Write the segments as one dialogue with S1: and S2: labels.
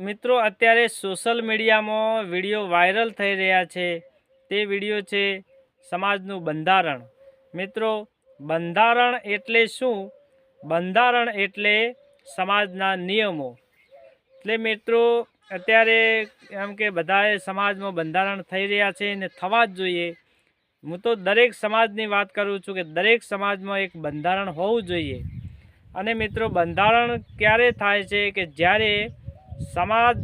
S1: મિત્રો અત્યારે સોશિયલ મીડિયામાં વિડીયો વાયરલ થઈ રહ્યા છે। તે વિડીયો છે સમાજનું બંધારણ। મિત્રો બંધારણ એટલે શું? બંધારણ એટલે સમાજના નિયમો। એટલે મિત્રો અત્યારે એમ કે બધાએ સમાજમાં બંધારણ થઈ રહ્યા છે ને થવા જ જોઈએ। હું તો દરેક સમાજની વાત કરું છું કે દરેક સમાજમાં એક બંધારણ હોવું જોઈએ। અને મિત્રો બંધારણ ક્યારે થાય છે કે જ્યારે સમાજ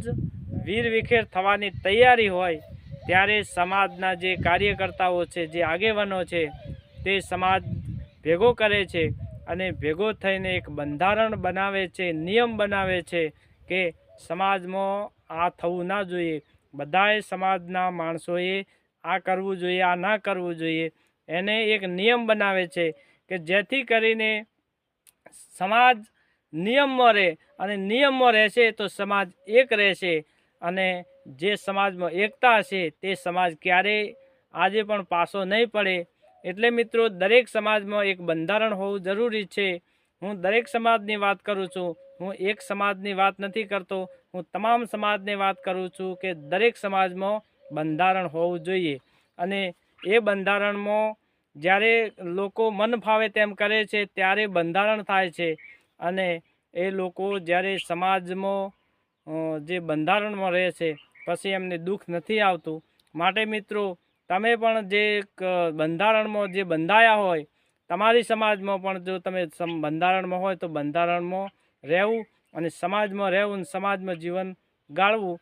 S1: વીરવિખેર થવાની તૈયારી હોય ત્યારે સમાજના જે કાર્યકર્તાઓ છે, જે આગેવાનો છે, તે સમાજ ભેગો કરે છે અને ભેગો થઈને એક બંધારણ બનાવે છે, નિયમ બનાવે છે કે સમાજમાં આ થવું ના જોઈએ। બધાએ સમાજના માણસોએ આ કરવું જોઈએ, આ ના કરવું જોઈએ, એને એક નિયમ બનાવે છે કે જેથી કરીને સમાજ નિયમમાં રહે અને નિયમમાં રહેશે તો સમાજ એક રહેશે અને જે સમાજમાં એકતા હશે તે સમાજ ક્યારેય આજે પણ પાછો નહીં પડે। એટલે મિત્રો દરેક સમાજમાં એક બંધારણ હોવું જરૂરી છે। હું દરેક સમાજની વાત કરું છું, હું એક સમાજની વાત નથી કરતો, હું તમામ સમાજની વાત કરું છું કે દરેક સમાજમાં બંધારણ હોવું જોઈએ। અને એ બંધારણમાં જ્યારે લોકો મન ફાવે તેમ કરે છે ત્યારે બંધારણ થાય છે અને એ લોકો જ્યારે સમાજમાં જે બંધારણમાં રહે છે પછી એમને દુઃખ નથી આવતું। માટે મિત્રો તમે પણ જે બંધારણમાં જે બંધાયા હોય, તમારી સમાજમાં પણ જો તમે બંધારણમાં હોય તો બંધારણમાં રહેવું અને સમાજમાં રહેવું અને સમાજમાં જીવન ગાળવું